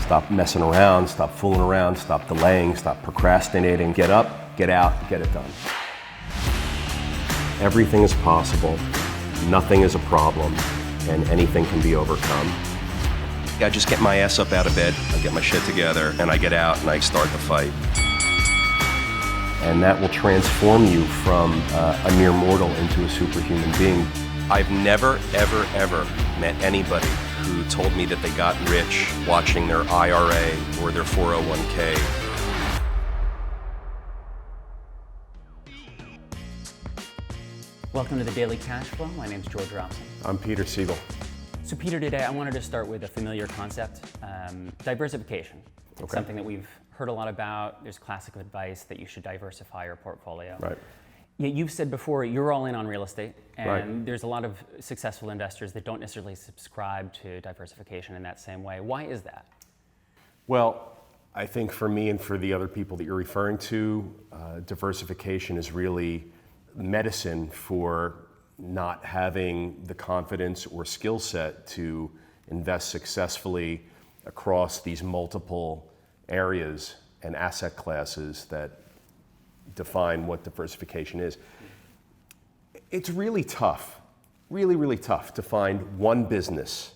Stop messing around, stop fooling around, stop delaying, stop procrastinating. Get up, get out, get it done. Everything is possible, nothing is a problem, and anything can be overcome. I just get my ass up out of bed, I get my shit together, and I get out and I start the fight. And that will transform you from a mere mortal into a superhuman being. I've never, ever, ever met anybody who told me that they got rich watching their IRA or their 401k. Welcome to the Daily Cash Flow. My name's George Robson. I'm Peter Siegel. So Peter, today I wanted to start with a familiar concept, diversification. It's something that we've heard a lot about. There's classic advice that you should diversify your portfolio. Right. Yeah, you've said before you're all in on real estate, and Right. there's a lot of successful investors that don't necessarily subscribe to diversification in that same way. Why is that? Well, I think for me and for the other people that you're referring to, diversification is really medicine for not having the confidence or skill set to invest successfully across these multiple areas and asset classes that define what diversification is. It's really tough, really tough to find one business,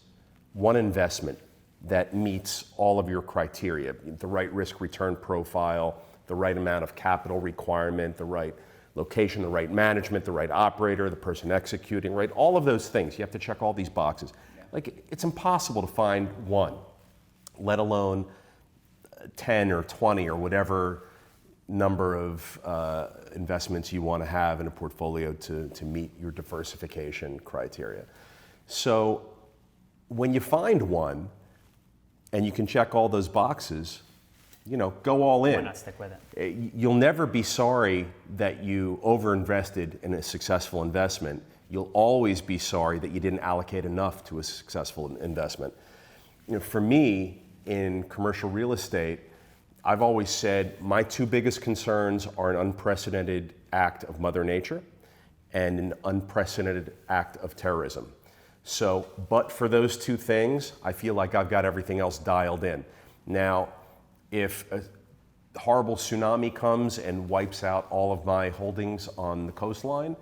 one investment that meets all of your criteria, the right risk return profile, the right amount of capital requirement, the right location, the right management, the right operator, the person executing, right? All of those things. You have to check all these boxes. Like, it's impossible to find one, let alone 10 or 20 or whatever number of investments you want to have in a portfolio to meet your diversification criteria. So when you find one and you can check all those boxes, you know, go all in. Why not stick with it? You'll never be sorry that you overinvested in a successful investment. You'll always be sorry that you didn't allocate enough to a successful investment. You know, for me, in commercial real estate, I've always said my two biggest concerns are an unprecedented act of Mother Nature and an unprecedented act of terrorism. So, but for those two things, I feel like I've got everything else dialed in. Now, if a horrible tsunami comes and wipes out all of my holdings on the coastline,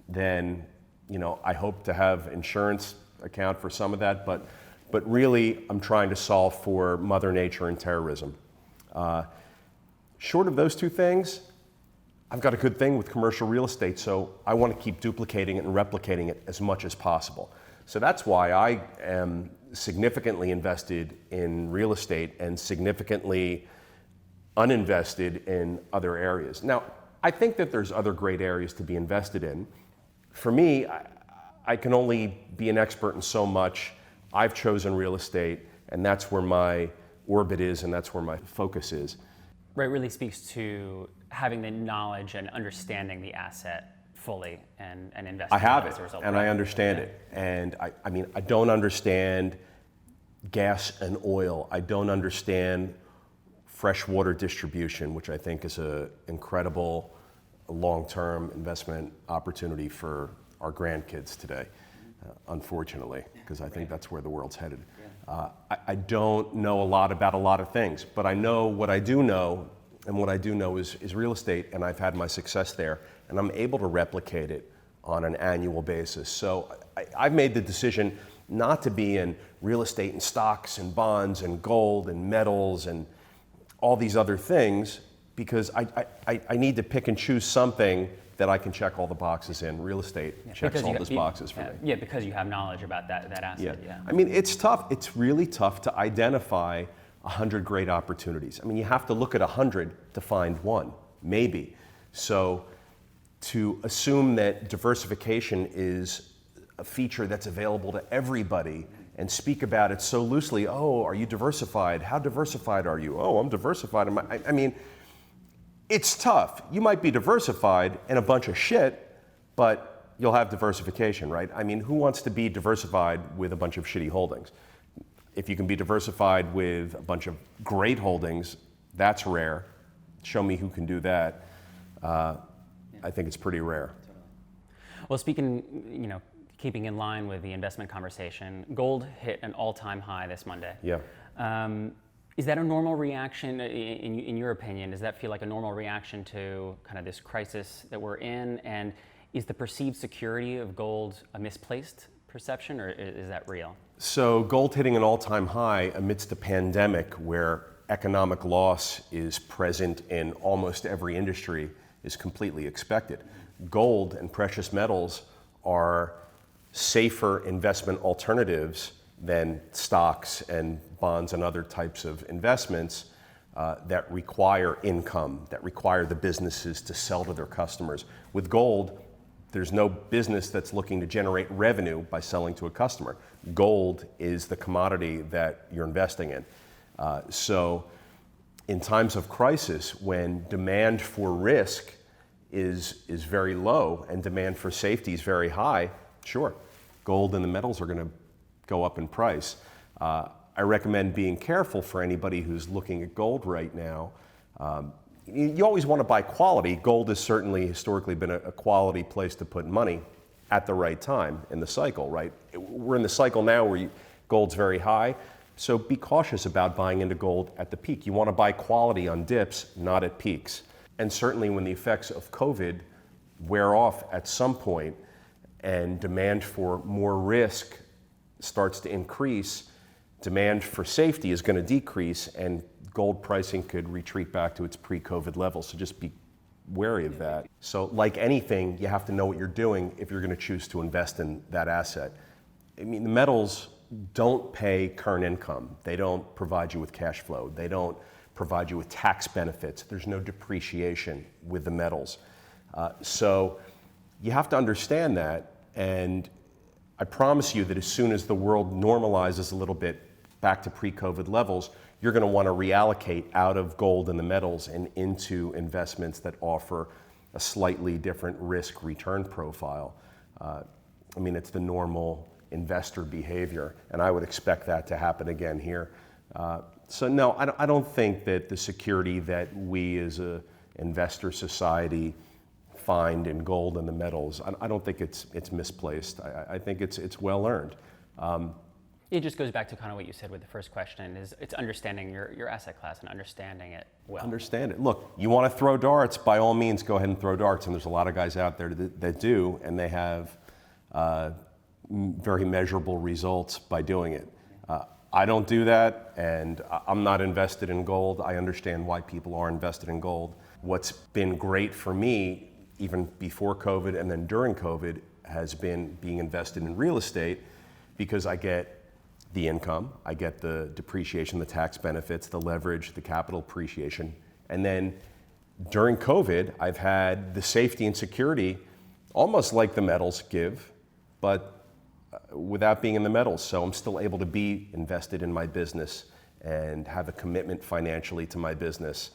then, you know, I hope to have insurance account for some of that, but really I'm trying to solve for Mother Nature and terrorism. Short of those two things, I've got a good thing with commercial real estate, so I want to keep duplicating it and replicating it as much as possible. So that's why I am significantly invested in real estate and significantly uninvested in other areas. Now, I think that there's other great areas to be invested in. For me, I can only be an expert in so much. I've chosen real estate, and that's where my orbit is, and that's where my focus is. Right, really speaks to having the knowledge and understanding the asset fully and investing. I have it, as a result. and I understand it. And I mean, I don't understand gas and oil. I don't understand freshwater distribution, which I think is an incredible long-term investment opportunity for our grandkids today, unfortunately, because I think that's where the world's headed. I don't know a lot about a lot of things, but I know what I do know, and what I do know is real estate, and I've had my success there, and I'm able to replicate it on an annual basis. So I've made the decision not to be in real estate and stocks and bonds and gold and metals and all these other things, because I need to pick and choose something that I can check all the boxes in. Real estate checks all those boxes for me. Yeah, because you have knowledge about that asset. Yeah. I mean, it's tough. It's really tough to identify 100 great opportunities. I mean, you have to look at 100 to find one, maybe. So to assume that diversification is a feature that's available to everybody and speak about it so loosely, oh, are you diversified? How diversified are you? Oh, I'm diversified. I mean, it's tough. You might be diversified in a bunch of shit, but you'll have diversification, right? I mean, who wants to be diversified with a bunch of shitty holdings? If you can be diversified with a bunch of great holdings, that's rare. Show me who can do that. I think it's pretty rare. Well, speaking, keeping in line with the investment conversation, gold hit an all-time high this Monday. Yeah. Is that a normal reaction, in your opinion? Does that feel like a normal reaction to kind of this crisis that we're in? And is the perceived security of gold a misplaced perception, or is that real? So gold hitting an all-time high amidst a pandemic where economic loss is present in almost every industry is completely expected. Gold and precious metals are safer investment alternatives than stocks and bonds and other types of investments that require income, that require the businesses to sell to their customers. With gold, there's no business that's looking to generate revenue by selling to a customer. Gold is the commodity that you're investing in. So in times of crisis, when demand for risk is very low and demand for safety is very high, sure, gold and the metals are going to go up in price. I recommend being careful for anybody who's looking at gold right now. You always want to buy quality. Gold has certainly historically been a quality place to put money at the right time in the cycle, right? We're in the cycle now where gold's very high, so be cautious about buying into gold at the peak. You want to buy quality on dips, not at peaks. And certainly when the effects of COVID wear off at some point and demand for more risk starts to increase, demand for safety is going to decrease, and gold pricing could retreat back to its pre-COVID levels. So just be wary of that. So like anything, you have to know what you're doing if you're going to choose to invest in that asset. I mean, the metals don't pay current income. They don't provide you with cash flow. They don't provide you with tax benefits. There's no depreciation with the metals. So you have to understand that, and I promise you that as soon as the world normalizes a little bit back to pre-COVID levels, you're going to want to reallocate out of gold and the metals and into investments that offer a slightly different risk return profile. I mean, it's the normal investor behavior, and I would expect that to happen again here. So no, I don't think that the security that we as an investor society find in gold and the metals, I don't think it's misplaced. I think it's well earned. It just goes back to kind of what you said with the first question, is it's understanding your asset class and understanding it well. Understand it. Look, you want to throw darts, by all means, go ahead and throw darts. And there's a lot of guys out there that do, and they have very measurable results by doing it. I don't do that, and I'm not invested in gold. I understand why people are invested in gold. What's been great for me, even before COVID and then during COVID, has been being invested in real estate, because I get the income, I get the depreciation, the tax benefits, the leverage, the capital appreciation. And then during COVID, I've had the safety and security almost like the metals give, but without being in the metals. So I'm still able to be invested in my business and have a commitment financially to my business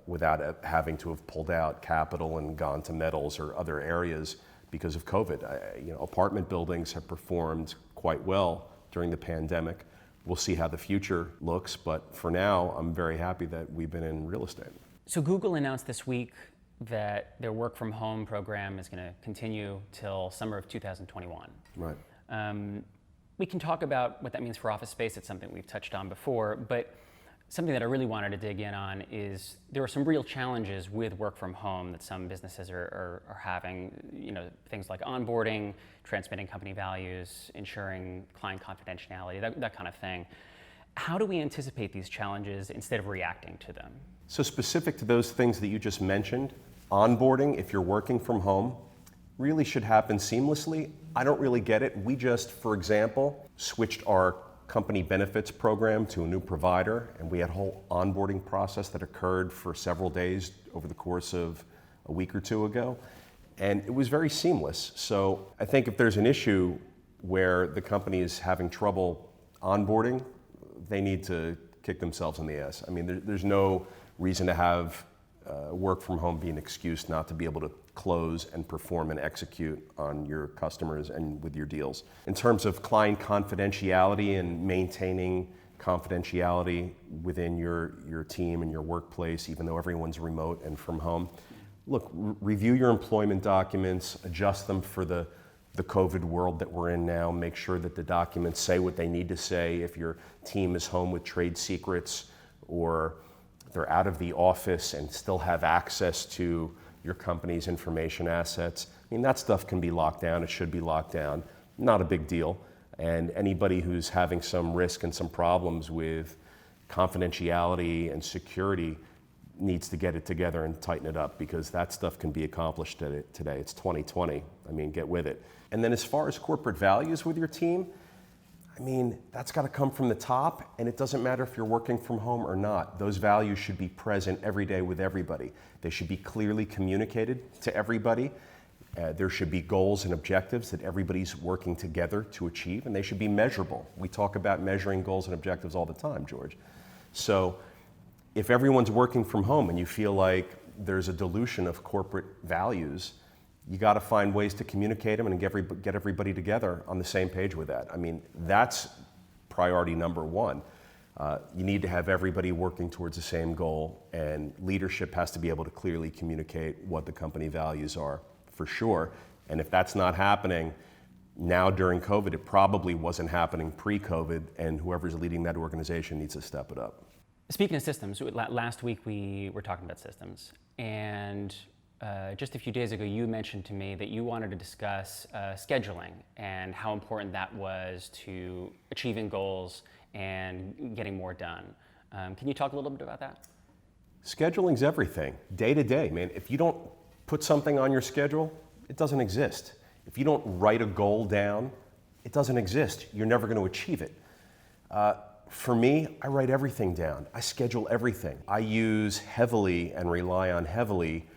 without having to have pulled out capital and gone to metals or other areas because of COVID. Apartment buildings have performed quite well during the pandemic. We'll see how the future looks, but for now, I'm very happy that we've been in real estate. So Google announced this week that their work from home program is going to continue till summer of 2021. Right. We can talk about what that means for office space. It's something we've touched on before, but something that I really wanted to dig in on is there are some real challenges with work from home that some businesses are having. Things like onboarding, transmitting company values, ensuring client confidentiality, that kind of thing. How do we anticipate these challenges instead of reacting to them? So specific to those things that you just mentioned, onboarding, if you're working from home, really should happen seamlessly. I don't really get it. We just, for example, switched our company benefits program to a new provider, and we had a whole onboarding process that occurred for several days over the course of a week or two ago, and it was very seamless. So I think if there's an issue where the company is having trouble onboarding, they need to kick themselves in the ass. I mean, there's no reason to have work from home be an excuse not to be able to close and perform and execute on your customers and with your deals. In terms of client confidentiality and maintaining confidentiality within your team and your workplace, even though everyone's remote and from home, look, review your employment documents, adjust them for the COVID world that we're in now, make sure that the documents say what they need to say. If your team is home with trade secrets or they're out of the office and still have access to your company's information assets. I mean, that stuff can be locked down. It should be locked down. Not a big deal. And anybody who's having some risk and some problems with confidentiality and security needs to get it together and tighten it up, because that stuff can be accomplished today. It's 2020. I mean, get with it. And then as far as corporate values with your team, I mean, that's got to come from the top, and it doesn't matter if you're working from home or not. Those values should be present every day with everybody. They should be clearly communicated to everybody. There should be goals and objectives that everybody's working together to achieve, and they should be measurable. We talk about measuring goals and objectives all the time, George. So if everyone's working from home and you feel like there's a dilution of corporate values, you got to find ways to communicate them and get everybody together on the same page with that. I mean, that's priority number one. You need to have everybody working towards the same goal, and leadership has to be able to clearly communicate what the company values are, for sure. And if that's not happening now during COVID, it probably wasn't happening pre-COVID, and whoever's leading that organization needs to step it up. Speaking of systems, last week we were talking about systems, and just a few days ago, you mentioned to me that you wanted to discuss scheduling and how important that was to achieving goals and getting more done. Can you talk a little bit about that? Scheduling's everything, day to day, man. If you don't put something on your schedule, it doesn't exist. If you don't write a goal down, it doesn't exist. You're never going to achieve it. For me, I write everything down. I schedule everything. I use heavily and rely on heavily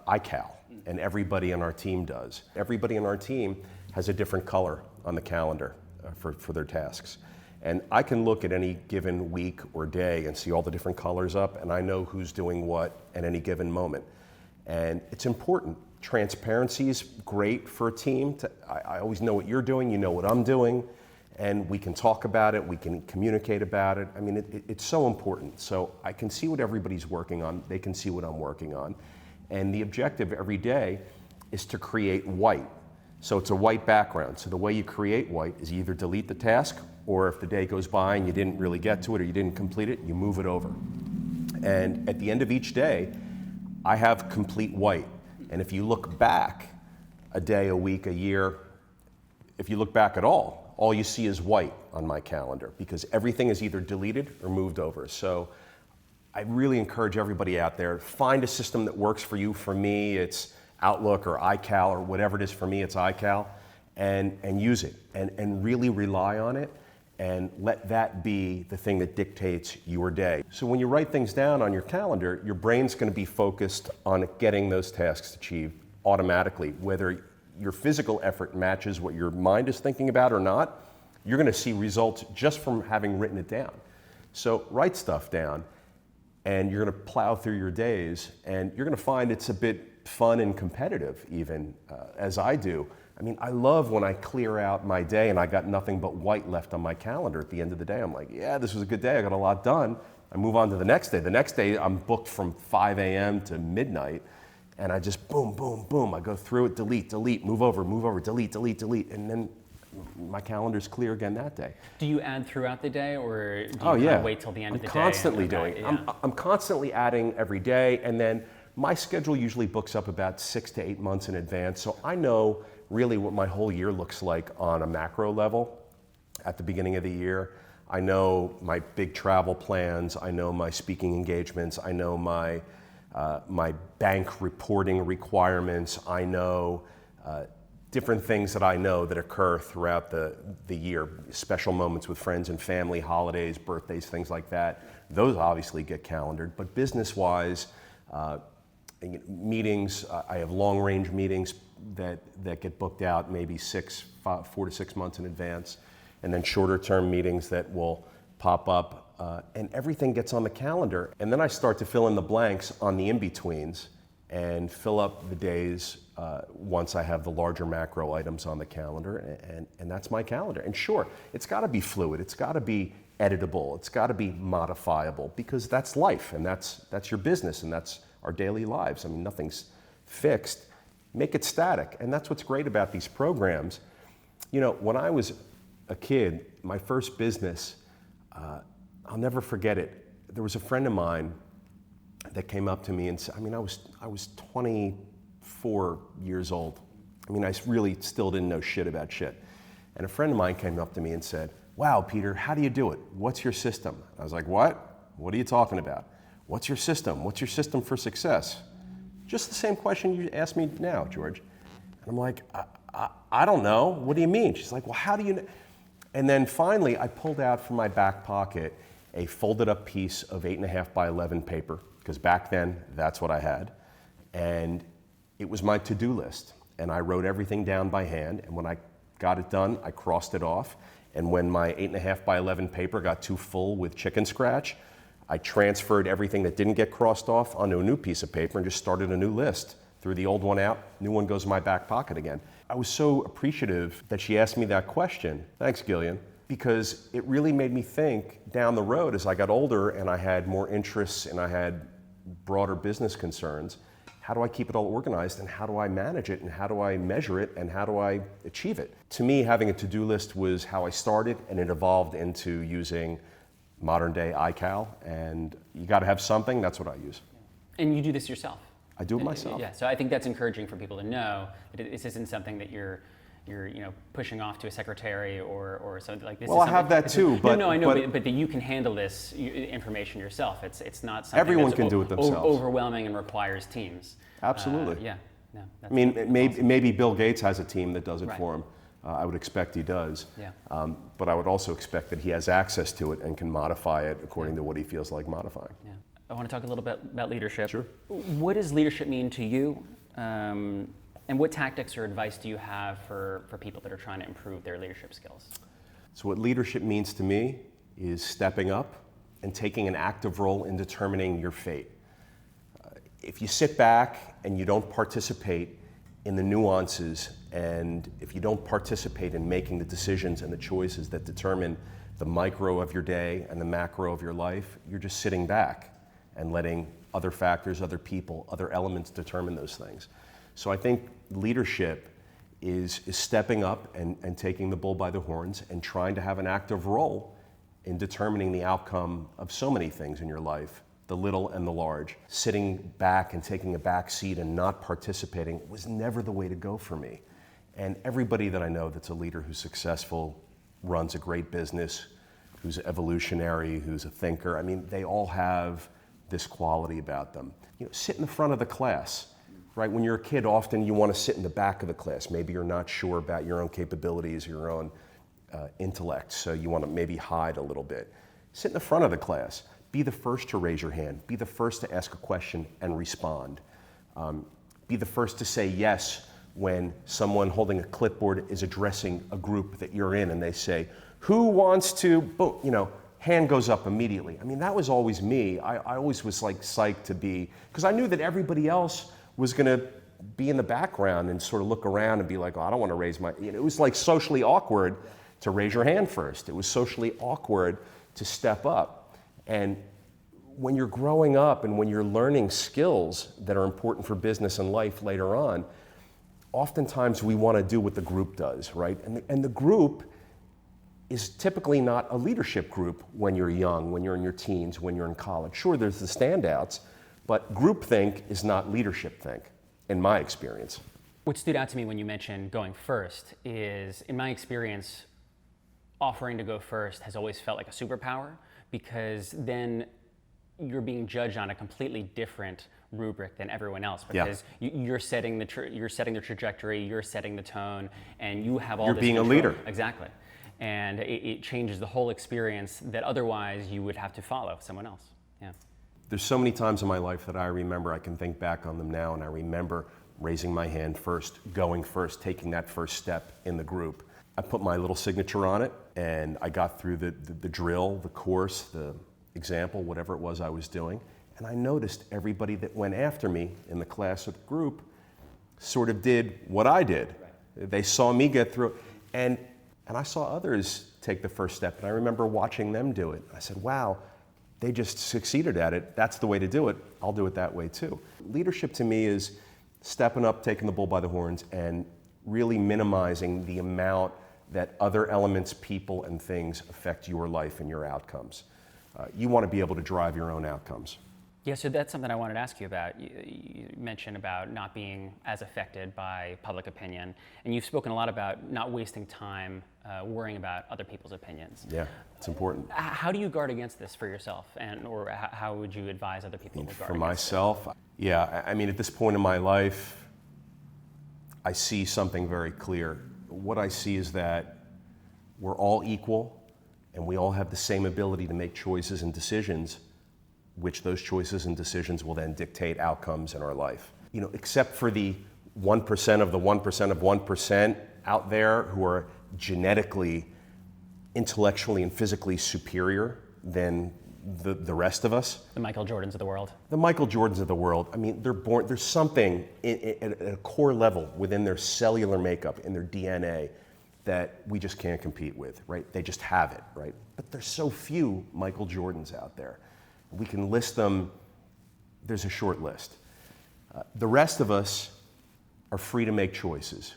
iCal, and everybody on our team does. Everybody on our team has a different color on the calendar for their tasks. And I can look at any given week or day and see all the different colors up, and I know who's doing what at any given moment. And it's important. Transparency is great for a team. I always know what you're doing, you know what I'm doing, and we can talk about it, we can communicate about it. I mean, it's so important. So I can see what everybody's working on, they can see what I'm working on. And the objective every day is to create white. So it's a white background. So the way you create white is you either delete the task, or if the day goes by and you didn't really get to it or you didn't complete it, you move it over. And at the end of each day, I have complete white. And if you look back a day, a week, a year, if you look back at all you see is white on my calendar, because everything is either deleted or moved over. So I really encourage everybody out there, find a system that works for you. For me, it's Outlook or iCal, or whatever it is. For me, it's iCal, and use it, and really rely on it, and let that be the thing that dictates your day. So when you write things down on your calendar, your brain's going to be focused on getting those tasks achieved automatically. Whether your physical effort matches what your mind is thinking about or not, you're going to see results just from having written it down. So write stuff down, and you're going to plow through your days, and you're going to find it's a bit fun and competitive, even as I do. I mean, I love when I clear out my day and I got nothing but white left on my calendar at the end of the day. I'm like, yeah, this was a good day. I got a lot done. I move on to the next day. The next day, I'm booked from 5 a.m. to midnight, and I just boom, boom, boom. I go through it, delete, move over, delete, and then my calendar's clear again that day. Do you add throughout the day, or do you kind of wait till the end of the day? I'm constantly doing it. I'm constantly adding every day, and then my schedule usually books up about 6 to 8 months in advance, so I know really what my whole year looks like on a macro level at the beginning of the year. I know my big travel plans, I know my speaking engagements, I know my bank reporting requirements, I know different things that I know that occur throughout the year, special moments with friends and family, holidays, birthdays, things like that. Those obviously get calendared, but business-wise, meetings, I have long-range meetings that get booked out maybe 4 to 6 months in advance, and then shorter-term meetings that will pop up, and everything gets on the calendar. And then I start to fill in the blanks on the in-betweens and fill up the days once I have the larger macro items on the calendar, and that's my calendar. And sure, it's got to be fluid, it's got to be editable, it's got to be modifiable, because that's life, and that's your business, and that's our daily lives. I mean, nothing's fixed. Make it static, and that's what's great about these programs. You know, when I was a kid, my first business, I'll never forget it. there was a friend of mine that came up to me and said, I was 24 years old. I really still didn't know shit about shit. And a friend of mine came up to me and said, wow, Peter, how do you do it? What's your system? I was like, what? What are you talking about? What's your system? What's your system for success? Just the same question you asked me now, George. And I'm like, I don't know. What do you mean? She's like, well, how do you know? And then finally, I pulled out from my back pocket a folded up piece of 8.5 by 11 paper, because back then, that's what I had. And it was my to-do list. And I wrote everything down by hand. And when I got it done, I crossed it off. And when my 8.5 by 11 paper got too full with chicken scratch, I transferred everything that didn't get crossed off onto a new piece of paper and just started a new list. Threw the old one out, new one goes in my back pocket again. I was so appreciative that she asked me that question. Thanks, Gillian. Because it really made me think down the road as I got older and I had more interests and I had broader business concerns. How do I keep it all organized, and how do I manage it, and how do I measure it, and how do I achieve it? To me, having a to-do list was how I started, and it evolved into using modern day iCal, and you got to have something. That's what I use. And you do this yourself? I do it myself. Yeah, so I think that's encouraging for people to know that this isn't something that you're pushing off to a secretary or something like this. Well, I have that too, but no, I know, but that you can handle this information yourself. It's not something everyone that's can do it themselves. Overwhelming and requires teams. Absolutely. Yeah. No, that's maybe Bill Gates has a team that does it Right. for him. I would expect he does. Yeah. But I would also expect that he has access to it and can modify it according to what he feels like modifying. Yeah. I want to talk a little bit about leadership. Sure. What does leadership mean to you? And what tactics or advice do you have for people that are trying to improve their leadership skills? So what leadership means to me is stepping up and taking an active role in determining your fate. If you sit back and you don't participate in the nuances, and if you don't participate in making the decisions and the choices that determine the micro of your day and the macro of your life, you're just sitting back and letting other factors, other people, other elements determine those things. So I think leadership is stepping up and taking the bull by the horns and trying to have an active role in determining the outcome of so many things in your life, the little and the large. Sitting back and taking a back seat and not participating was never the way to go for me. And everybody that I know that's a leader who's successful, runs a great business, who's evolutionary, who's a thinker, they all have this quality about them. Sit in the front of the class. Right, when you're a kid, often you want to sit in the back of the class. Maybe you're not sure about your own capabilities, your own intellect, so you want to maybe hide a little bit. Sit in the front of the class. Be the first to raise your hand. Be the first to ask a question and respond. Be the first to say yes when someone holding a clipboard is addressing a group that you're in and they say, who wants to, boom, hand goes up immediately. That was always me. I always was like psyched to be, because I knew that everybody else was going to be in the background and sort of look around and be like, oh, I don't want to raise my, it was like socially awkward to raise your hand first. It was socially awkward to step up. And when you're growing up and when you're learning skills that are important for business and life later on, oftentimes we want to do what the group does, right? And the group is typically not a leadership group when you're young, when you're in your teens, when you're in college. Sure, there's the standouts, but groupthink is not leadership think, in my experience. What stood out to me when you mentioned going first is, in my experience, offering to go first has always felt like a superpower, because then you're being judged on a completely different rubric than everyone else, because you're setting the trajectory, you're setting the tone, and you have all you're this being control. A leader. Exactly. And it changes the whole experience that otherwise you would have to follow someone else. Yeah. There's so many times in my life that I remember, I can think back on them now, and I remember raising my hand first, going first, taking that first step in the group. I put my little signature on it, and I got through the drill, the course, the example, whatever it was I was doing, and I noticed everybody that went after me in the class or the group sort of did what I did. Right. They saw me get through, and I saw others take the first step, and I remember watching them do it. I said, wow, they just succeeded at it. That's the way to do it. I'll do it that way too. Leadership to me is stepping up, taking the bull by the horns, and really minimizing the amount that other elements, people, and things affect your life and your outcomes. You want to be able to drive your own outcomes. Yeah, so that's something I wanted to ask you about. You mentioned about not being as affected by public opinion, and you've spoken a lot about not wasting time worrying about other people's opinions. Yeah, it's important. How do you guard against this for yourself, or how would you advise other people to guard For against myself, yeah, I mean, at this point in my life, I see something very clear. What I see is that we're all equal, and we all have the same ability to make choices and decisions, which those choices and decisions will then dictate outcomes in our life. You know, except for the 1% of the 1% of 1% out there who are genetically, intellectually, and physically superior than the rest of us. The Michael Jordans of the world. The Michael Jordans of the world, I mean, they're born, there's something at a core level within their cellular makeup, in their DNA, that we just can't compete with, right? They just have it, right? But there's so few Michael Jordans out there. We can list them, there's a short list. The rest of us are free to make choices.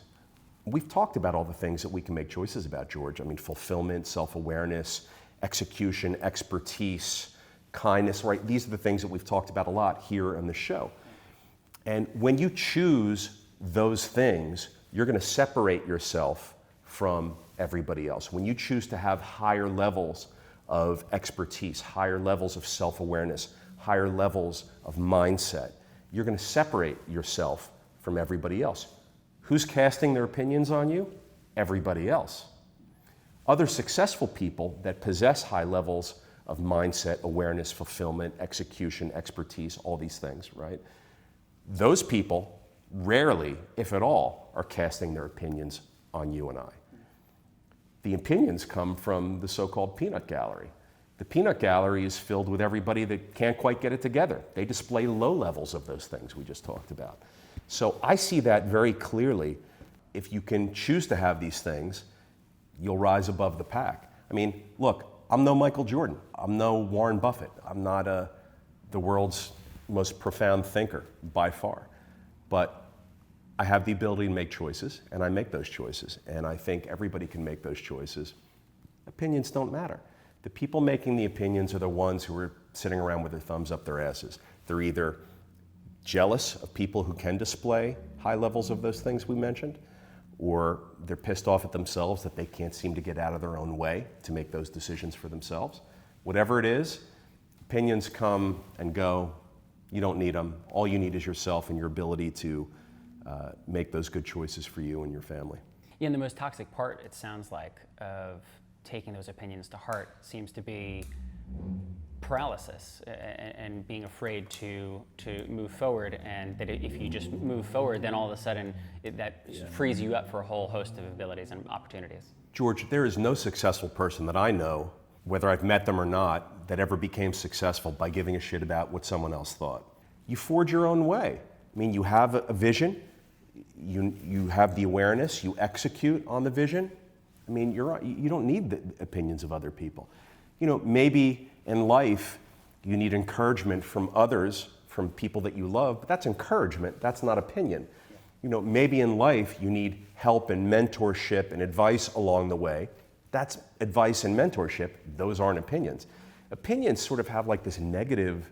We've talked about all the things that we can make choices about, George. I mean, fulfillment, self-awareness, execution, expertise, kindness, right? These are the things that we've talked about a lot here on the show. And when you choose those things, you're going to separate yourself from everybody else. When you choose to have higher levels of expertise, higher levels of self-awareness, higher levels of mindset, you're going to separate yourself from everybody else. Who's casting their opinions on you? Everybody else. Other successful people that possess high levels of mindset, awareness, fulfillment, execution, expertise, all these things, right? Those people rarely, if at all, are casting their opinions on you and I. The opinions come from the so-called peanut gallery. The peanut gallery is filled with everybody that can't quite get it together. They display low levels of those things we just talked about. So I see that very clearly. If you can choose to have these things, you'll rise above the pack. I mean, look, I'm no Michael Jordan. I'm no Warren Buffett. I'm not the world's most profound thinker by far. But I have the ability to make choices, and I make those choices. And I think everybody can make those choices. Opinions don't matter. The people making the opinions are the ones who are sitting around with their thumbs up their asses. They're either jealous of people who can display high levels of those things we mentioned, or they're pissed off at themselves that they can't seem to get out of their own way to make those decisions for themselves. Whatever it is, opinions come and go. You don't need them. All you need is yourself and your ability to make those good choices for you and your family. Yeah, and the most toxic part, it sounds like, of taking those opinions to heart seems to be paralysis and being afraid to move forward, and that if you just move forward, then all of a sudden that frees you up for a whole host of abilities and opportunities. George, there is no successful person that I know, whether I've met them or not, that ever became successful by giving a shit about what someone else thought. You forge your own way. I mean, you have a vision, you have the awareness, you execute on the vision. I mean, you don't need the opinions of other people. You know, maybe in life you need encouragement from others, from people that you love, but that's encouragement, that's not opinion. You know, maybe in life you need help and mentorship and advice along the way. That's advice and mentorship, those aren't opinions. Opinions sort of have like this negative,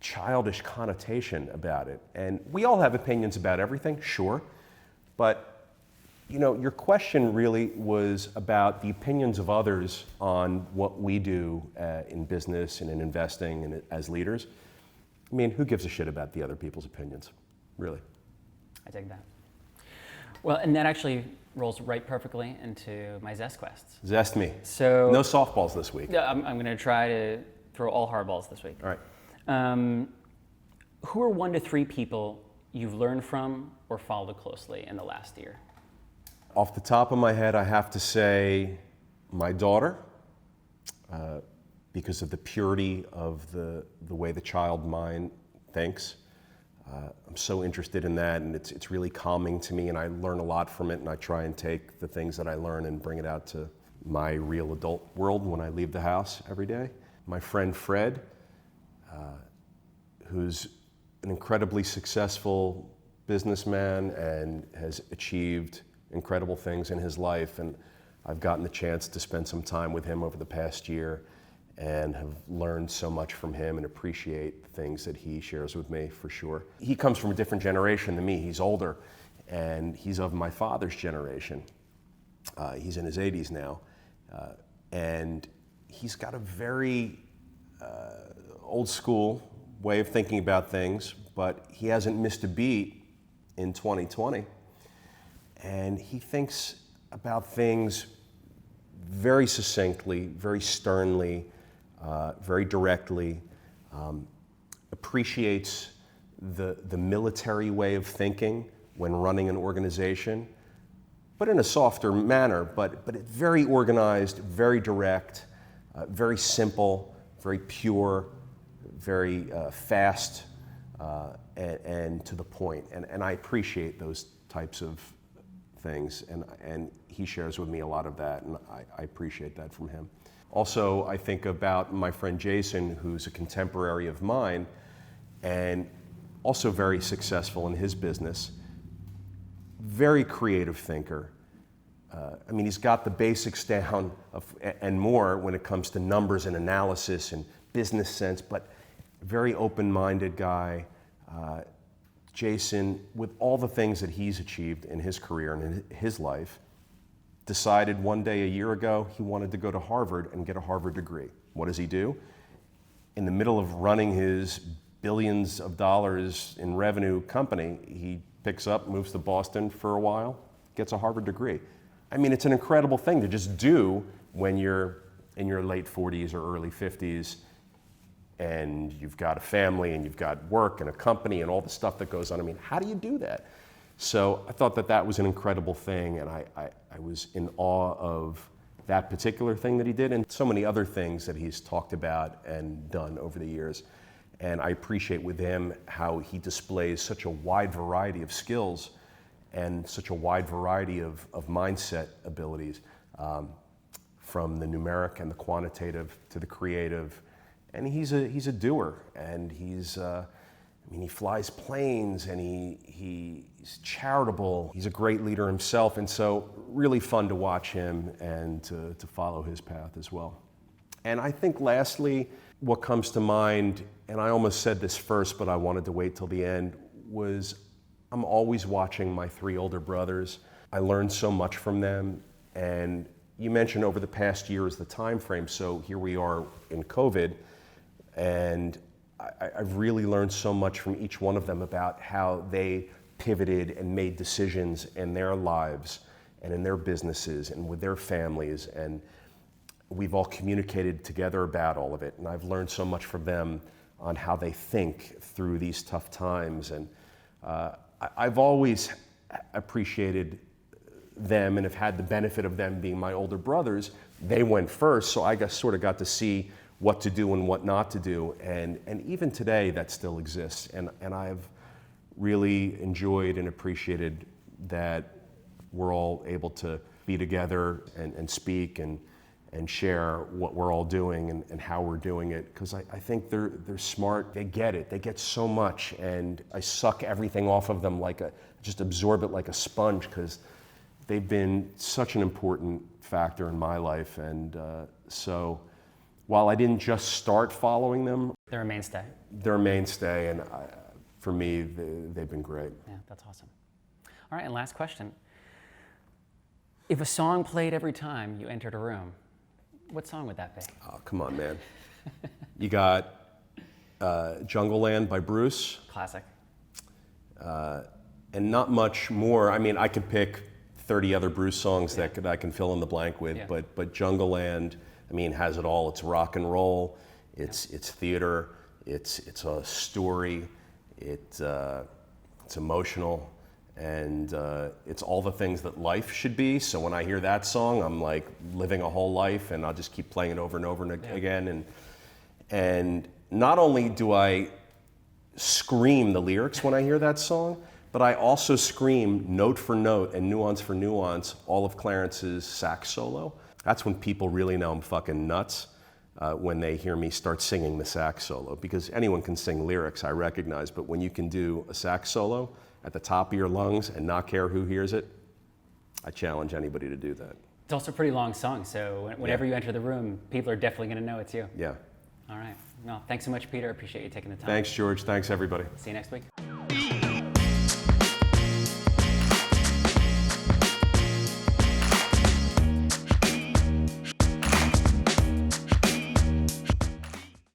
childish connotation about it. And we all have opinions about everything, sure, but you know, your question really was about the opinions of others on what we do in business and in investing and as leaders. I mean, who gives a shit about the other people's opinions, really? I dig that. Well, and that actually rolls right perfectly into my Zest quests. Zest me. So no softballs this week. Yeah, I'm going to try to throw all hardballs this week. All right. Who are 1 to 3 people you've learned from or followed closely in the last year? Off the top of my head, I have to say my daughter, because of the purity of the way the child mind thinks. I'm so interested in that, and it's really calming to me, and I learn a lot from it, and I try and take the things that I learn and bring it out to my real adult world when I leave the house every day. My friend Fred, who's an incredibly successful businessman and has achieved incredible things in his life, and I've gotten the chance to spend some time with him over the past year, and have learned so much from him and appreciate the things that he shares with me for sure. He comes from a different generation than me. He's older, and he's of my father's generation. He's in his 80s now, and he's got a very old school way of thinking about things, but he hasn't missed a beat in 2020. And he thinks about things very succinctly, very sternly, very directly, appreciates the military way of thinking when running an organization, but in a softer manner, but it's very organized, very direct, very simple, very pure, very fast, and to the point. And I appreciate those types of things, and he shares with me a lot of that, and I appreciate that from him. Also, I think about my friend Jason, who's a contemporary of mine, and also very successful in his business. Very creative thinker. I mean, he's got the basics down and more when it comes to numbers and analysis and business sense, but very open-minded guy. Jason, with all the things that he's achieved in his career and in his life, decided one day a year ago he wanted to go to Harvard and get a Harvard degree. What does he do? In the middle of running his billions of dollars in revenue company, he picks up, moves to Boston for a while, gets a Harvard degree. I mean, it's an incredible thing to just do when you're in your late 40s or early 50s and you've got a family and you've got work and a company and all the stuff that goes on. I mean, how do you do that? So I thought that that was an incredible thing, and I was in awe of that particular thing that he did and so many other things that he's talked about and done over the years. And I appreciate with him how he displays such a wide variety of skills and such a wide variety of mindset abilities, from the numeric and the quantitative to the creative. And he's a doer, and he flies planes, and he's charitable. He's a great leader himself, and so really fun to watch him and to follow his path as well. And I think lastly, what comes to mind, and I almost said this first, but I wanted to wait till the end, was I'm always watching my three older brothers. I learned so much from them, and you mentioned over the past year is the time frame, so here we are in COVID, and I've really learned so much from each one of them about how they pivoted and made decisions in their lives and in their businesses and with their families, and we've all communicated together about all of it, and I've learned so much from them on how they think through these tough times. And I've always appreciated them and have had the benefit of them being my older brothers. They went first, so I sort of got to see what to do and what not to do, and even today that still exists, and I've really enjoyed and appreciated that we're all able to be together and speak and share what we're all doing and how we're doing it, because I think they're smart, they get it, they get so much, and I suck everything off of them just absorb it like a sponge, because they've been such an important factor in my life, and so while I didn't just start following them, They're a mainstay. they're a mainstay, and for me, they've been great. Yeah, that's awesome. All right, and last question. If a song played every time you entered a room, what song would that be? Oh, come on, man. You got Jungle Land by Bruce. Classic. And not much more. I mean, I could pick 30 other Bruce songs that I can fill in the blank with, but Jungle Land, I mean, has it all. It's rock and roll, it's theater, it's a story, it's emotional, and it's all the things that life should be. So when I hear that song, I'm like living a whole life, and I'll just keep playing it over and over and again. And not only do I scream the lyrics when I hear that song, but I also scream note for note and nuance for nuance all of Clarence's sax solo. That's when people really know I'm fucking nuts, when they hear me start singing the sax solo, because anyone can sing lyrics, I recognize, but when you can do a sax solo at the top of your lungs and not care who hears it, I challenge anybody to do that. It's also a pretty long song, so whenever you enter the room, people are definitely going to know it's you. Yeah. All right. Well, thanks so much, Peter. I appreciate you taking the time. Thanks, George. Thanks, everybody. See you next week.